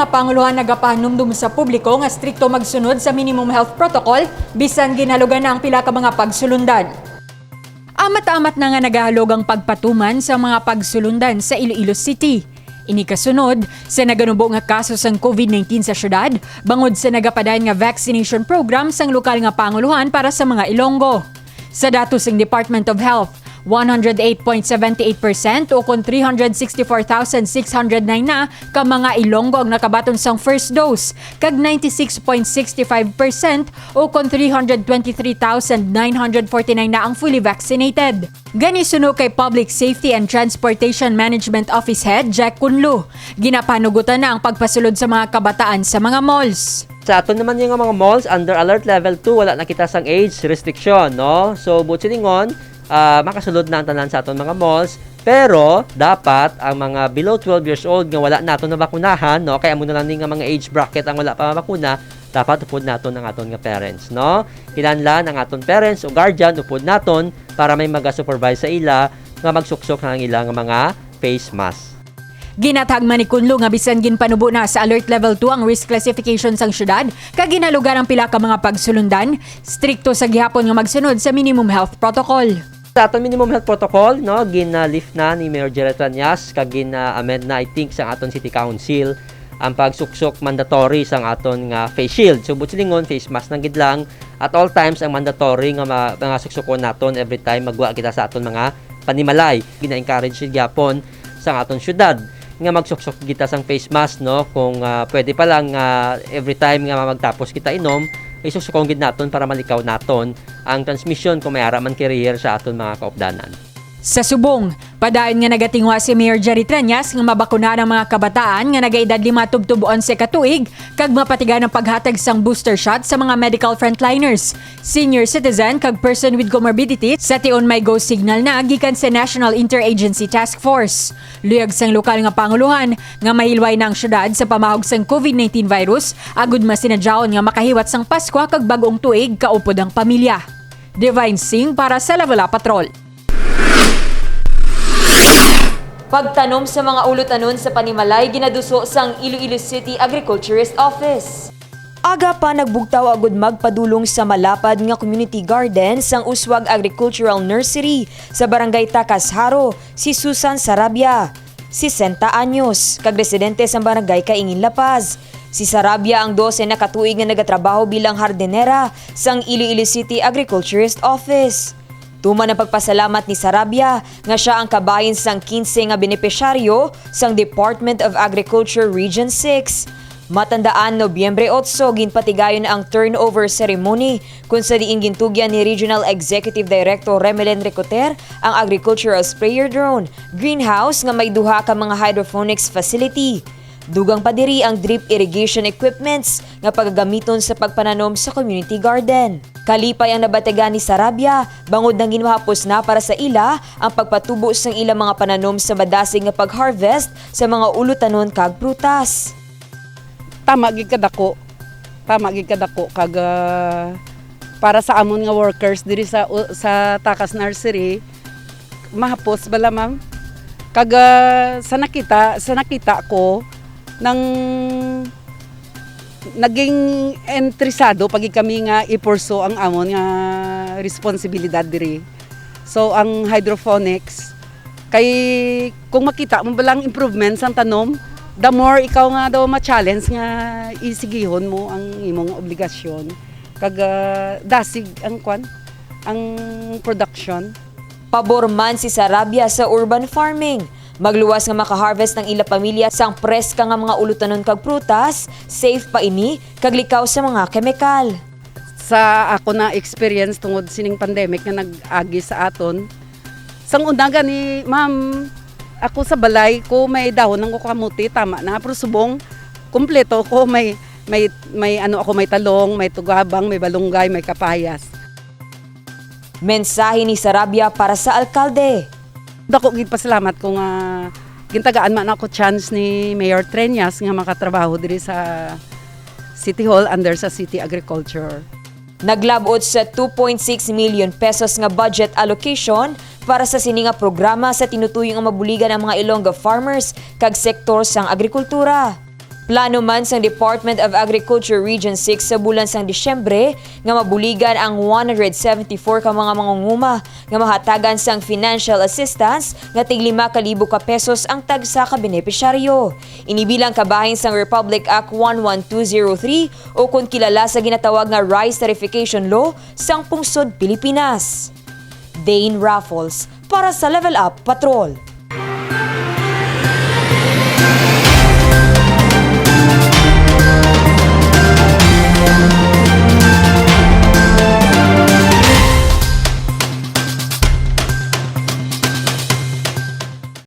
nga Panguluhan nagapahanumdum sa publiko nga strikto magsunod sa minimum health protocol bisan ginalugan na ang pila ka mga pagsulundan. Amat-amat na nga nagahalog ang pagpatuman sa mga pagsulundan sa Iloilo City. Ini kasunod sa naganubo nga kaso sang COVID-19 sa syudad, bangod sa nagapadayon nga vaccination program sang lokal nga Panguluhan para sa mga Ilonggo. Sa datos ng Department of Health, 108.78% o kung 364,609 na ka mga Ilonggo ang nakabaton sang first dose, kag 96.65% o kung 323,949 na ang fully vaccinated. Gani suno kay Public Safety and Transportation Management Office Head Jack Kunlu, ginapanugutan na ang pagpasulod sa mga kabataan sa mga malls. Sa aton naman yung mga malls, under alert level 2, wala na kita sang age restriction, no? So, butsiningon, makasulod na ang tanan sa aton mga malls, pero dapat ang mga below 12 years old nga wala nato na bakunahan, no? Kaya muna lang nga mga age bracket ang wala pa mabakuna, dapat upod naton ang aton nga parents, no? Kinahanglan ang aton parents o guardian upod naton para may maga-supervise sa ila nga magsuksok ng ilang mga face mask. Ginatagman ni Kunlu nga bisan ginpanubo na sa alert level 2 ang risk classification sang syudad, kag ginalugar ang pila ka mga pagsulundan, strikto sa gihapon nga magsunod sa minimum health protocol. Sa aton minimum health protocol, no, gina-lift na ni Mayor Jerry Trillanes kag gina-amend na I think sa aton City Council ang pagsuksok mandatory sang aton nga face shield. So butsilingon face mask nang gidlang at all times ang mandatory nga mga suksokon naton every time magwa kita sa aton mga panimalay. Gina-encourage gyapon sa aton syudad nga magsuksok kita sang face mask, no, kung pwede pa lang every time nga magtapos kita inom isuksokon gid naton para malikaw naton ang transmission kung may ara man carrier sa aton mga kaupdanan. Sa subong, padayon nga nagatingwa si Mayor Jerry Trillanes nga mabakuna ng mga kabataan nga nagaedad 5 tubtub 11 ka tuig kag mapatigan ang paghatag sang booster shot sa mga medical frontliners, senior citizen kag person with comorbidity sa tion may go signal na gikan sa National Interagency Task Force. Luyag sang lokal nga Panguluhan nga mahilway na ang syudad sa pamahog sang COVID-19 virus agud masinadyaon nga makahiwat sang Pasko kag bag-ong tuig kaupod ang pamilya. Divine Singh para sa Lavela Patrol. Pagtanom sa mga ulutanon sa panimalay ginaduso sang Iloilo City Agriculturist Office. Aga pa nagbugtaw agud magpadulong sa malapad nga community garden sang Uswag Agricultural Nursery sa Barangay Takasharo si Susan Sarabia, 60 anyos, kag residente sa Barangay Kaingin La Paz. Si Sarabia ang 12 na katuig nga nagatrabaho bilang hardinera sang Iloilo City Agriculturist Office. Tuman ang pagpasalamat ni Sarabia nga siya ang kabahin sang 15 nga benepisyaryo sang Department of Agriculture Region 6. Matandaan Nobyembre 8 ginpatigayon ang turnover ceremony kung sa diin gintugyan ni Regional Executive Director Remelen Ricoter ang agricultural sprayer drone, greenhouse nga may duha ka mga hydroponics facility. Dugang pa diri ang drip irrigation equipments nga pagagamiton sa pagpananom sa community garden. Kalipay ang nabatigan ni Sarabia, bangod nang ginhapos na para sa ila ang pagpatubo sang ilang mga pananom sa madasig nga pag-harvest sa mga ulutanon kag prutas. Tama gid kadako kag para sa amon nga workers diri sa Takas Nursery mahapos bala ma'am kag sa nakita ko nang naging entrisado pagi kami nga ipurso ang amon nga responsibilidad diri. So ang hydroponics kay kung makita mo balang improvements ang tanom, the more ikaw nga daw ma-challenge nga isigihon mo ang imong obligasyon kag dasig ang production. Pabor man si Sarabia sa urban farming. Magluwas nga makaharvest ng ila pamilya sang preska nga mga ulutanon kag prutas, safe pa ini kag likaw sa mga kemikal. Sa ako na experience tungod sining pandemic nga nag-agi sa aton, sang una gani ma'am, ako sa balay ko may dahon ng kamuti, tama na, pero subong kumpleto ko may talong, may tugabang, may balunggay, may kapayas. Mensahe ni Sarabia para sa alkalde. Dako gid pasalamat ko nga gintagaan man ako chance ni Mayor Trillanes nga makatrabaho diri sa City Hall under sa City Agriculture. Naglabot sa 2.6 million pesos nga budget allocation para sa sini nga programa sa tinutuyong nga mabuligan ang mga Ilonggo farmers kag sektor sang agrikultura. Plano man sang Department of Agriculture Region 6 sa bulan sang Disyembre nga mabuligan ang 174 ka mga mangunguma nga mahatagan sang financial assistance nga tig 5,000 ka pesos ang tagsa ka benepisyaryo. Inibilang kabahin sang Republic Act 11203 o kung kilala sa ginatawag nga Rice Tarification Law sang pungsod Pilipinas. Dane Raffles para sa Level Up Patrol.